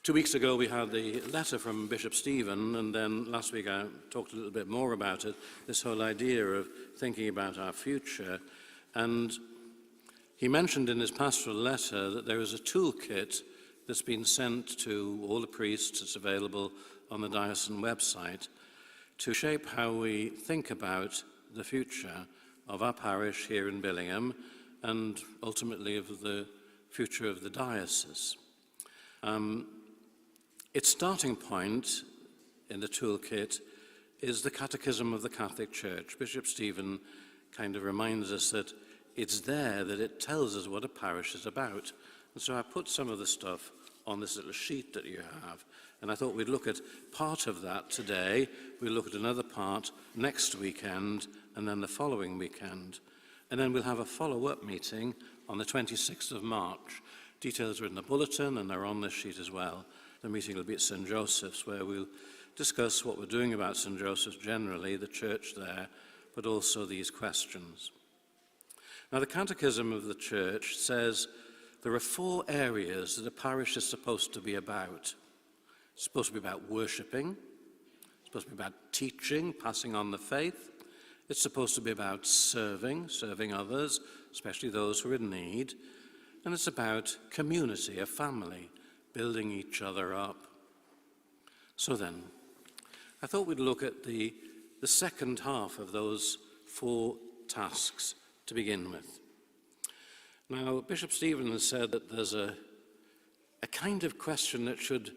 2 weeks ago we had the letter from Bishop Stephen, and then last week I talked a little bit more about it, this whole idea of thinking about our future. And he mentioned in his pastoral letter that there is a toolkit that's been sent to all the priests. It's available on the diocesan website to shape how we think about the future of our parish here in Billingham and ultimately of the future of the diocese. Its starting point in the toolkit is the Catechism of the Catholic Church. Bishop Stephen kind of reminds us that it's there that it tells us what a parish is about. And so I put some of the stuff on this little sheet that you have, and I thought we'd look at part of that today. We'll look at another part next weekend, and then the following weekend. And then we'll have a follow-up meeting on the 26th of March. Details are in the bulletin, and they're on this sheet as well. The meeting will be at St. Joseph's, where we'll discuss what we're doing about St. Joseph's generally, the church there, but also these questions. Now, the Catechism of the Church says there are 4 areas that a parish is supposed to be about. It's supposed to be about worshipping. It's supposed to be about teaching, passing on the faith. It's supposed to be about serving others, especially those who are in need. And it's about community, a family, building each other up. So then, I thought we'd look at the second half of those 4 tasks to begin with. Now, Bishop Stephen has said that there's a kind of question that should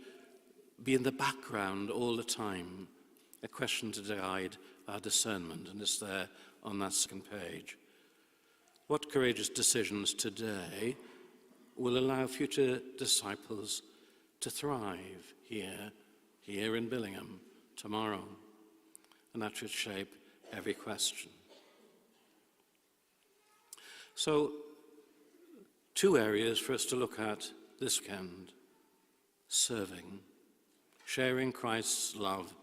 be in the background all the time, a question to guide our discernment, and it's there on that second page. What courageous decisions today will allow future disciples to thrive here in Billingham tomorrow? And that should shape every question. So, 2 areas for us to look at this weekend: serving, sharing Christ's love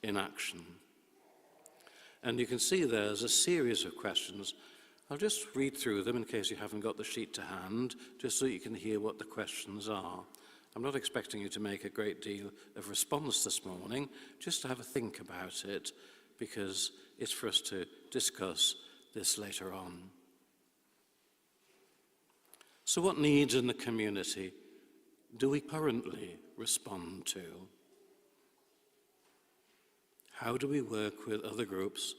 in action. And you can see there's a series of questions. I'll just read through them in case you haven't got the sheet to hand, just so you can hear what the questions are. I'm not expecting you to make a great deal of response this morning, just to have a think about it, because it's for us to discuss this later on. So what needs in the community do we currently respond to? How do we work with other groups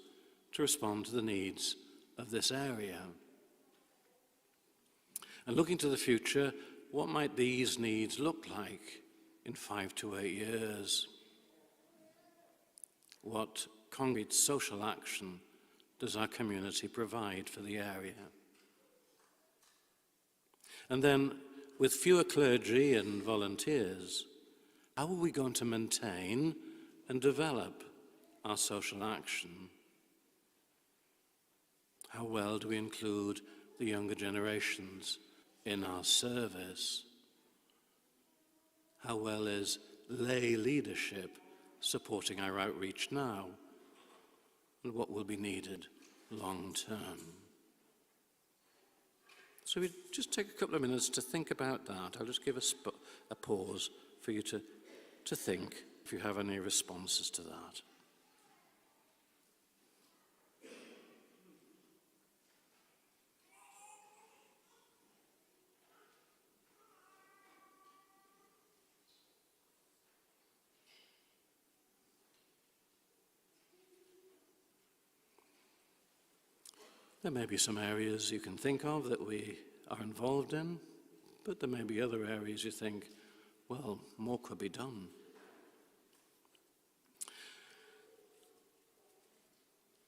to respond to the needs of this area? And looking to the future, what might these needs look like in 5 to 8 years? What concrete social action does our community provide for the area? And then, with fewer clergy and volunteers, how are we going to maintain and develop our social action? How well do we include the younger generations in our service? How well is lay leadership supporting our outreach now? And what will be needed long term? So we just take a couple of minutes to think about that. I'll just give a pause for you to think if you have any responses to that. There may be some areas you can think of that we are involved in, but there may be other areas you think, well, more could be done.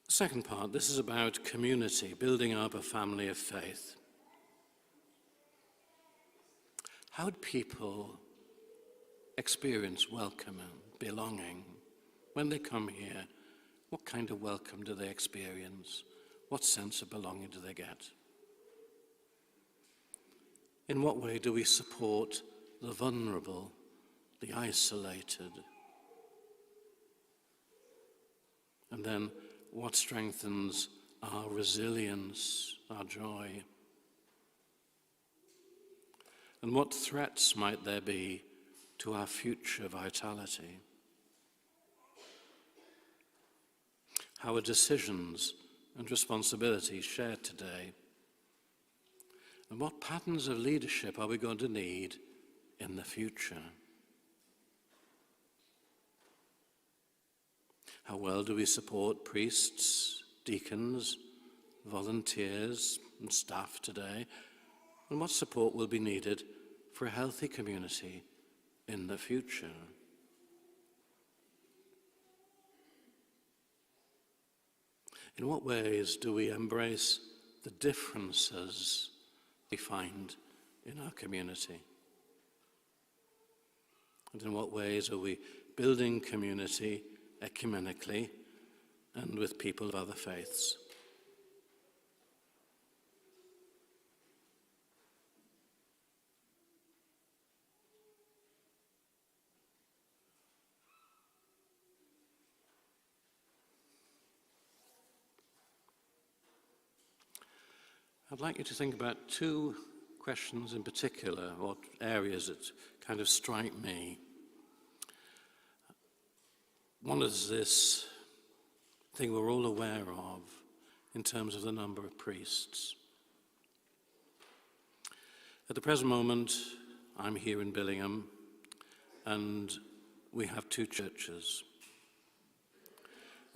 Second part, this is about community, building up a family of faith. How do people experience welcome and belonging when they come here? What kind of welcome do they experience? What sense of belonging do they get? In what way do we support the vulnerable, the isolated? And then, what strengthens our resilience, our joy? And what threats might there be to our future vitality? How are decisions and responsibilities shared today? And what patterns of leadership are we going to need in the future? How well do we support priests, deacons, volunteers, and staff today? And what support will be needed for a healthy community in the future? In what ways do we embrace the differences we find in our community? And in what ways are we building community ecumenically and with people of other faiths? I'd like you to think about two questions in particular, or areas that kind of strike me. One is this thing we're all aware of in terms of the number of priests. At the present moment, I'm here in Billingham, and we have 2 churches.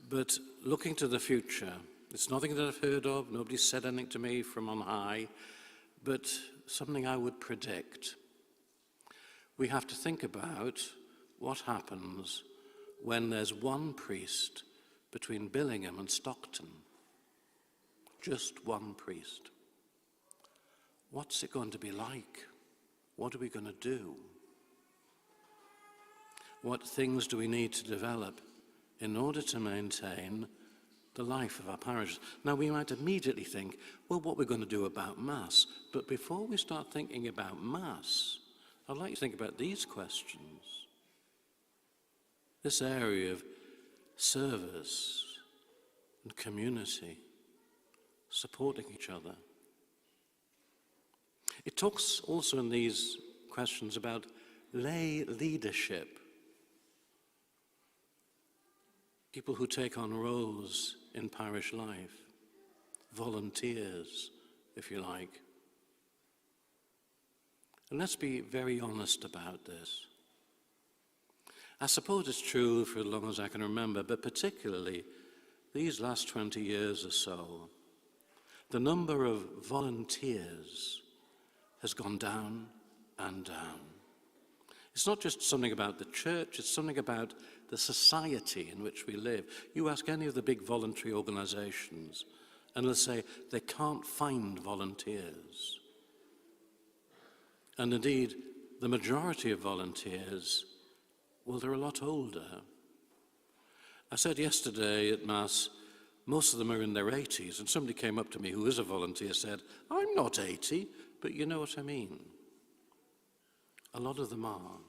But looking to the future, it's nothing that I've heard of, nobody's said anything to me from on high, but something I would predict. We have to think about what happens when there's one priest between Billingham and Stockton. Just one priest. What's it going to be like? What are we going to do? What things do we need to develop in order to maintain the life of our parishes? Now, we might immediately think, well, what we're going to do about Mass. But before we start thinking about Mass, I'd like you to think about these questions. This area of service and community, supporting each other. It talks also in these questions about lay leadership. People who take on roles in parish life, volunteers, if you like. And let's be very honest about this. I suppose it's true for as long as I can remember, but particularly these last 20 years or so, the number of volunteers has gone down and down. It's not just something about the church, it's something about the society in which we live. You ask any of the big voluntary organizations, and they'll say they can't find volunteers. And indeed, the majority of volunteers, well, they're a lot older. I said yesterday at Mass, most of them are in their 80s, and somebody came up to me who is a volunteer, said, I'm not 80, but you know what I mean. A lot of them are.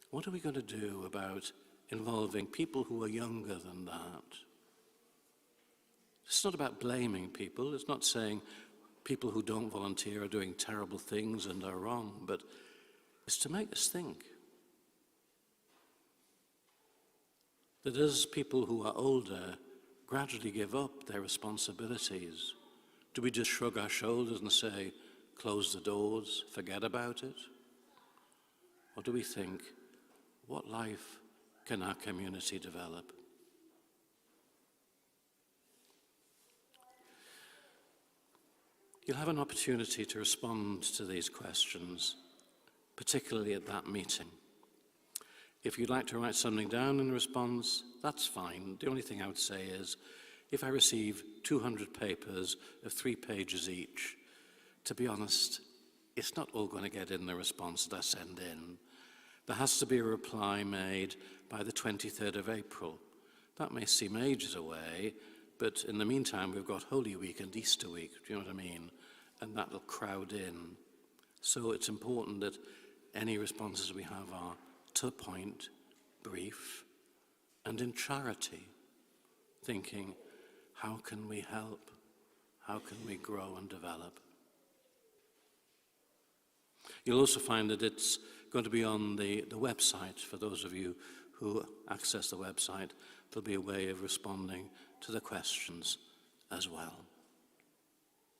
What are we going to do about involving people who are younger than that? It's not about blaming people. It's not saying people who don't volunteer are doing terrible things and are wrong, but it's to make us think that as people who are older gradually give up their responsibilities, do we just shrug our shoulders and say, close the doors, forget about it? Or do we think, what life can our community develop? You'll have an opportunity to respond to these questions, particularly at that meeting. If you'd like to write something down in response, that's fine. The only thing I would say is, if I receive 200 papers of 3 pages each, to be honest, it's not all going to get in the response that I send in. There has to be a reply made by the 23rd of April. That may seem ages away, but in the meantime, we've got Holy Week and Easter Week, do you know what I mean? And that will crowd in. So it's important that any responses we have are to the point, brief, and in charity, thinking, how can we help? How can we grow and develop? You'll also find that it's going to be on the website. For those of you who access the website, there'll be a way of responding to the questions as well.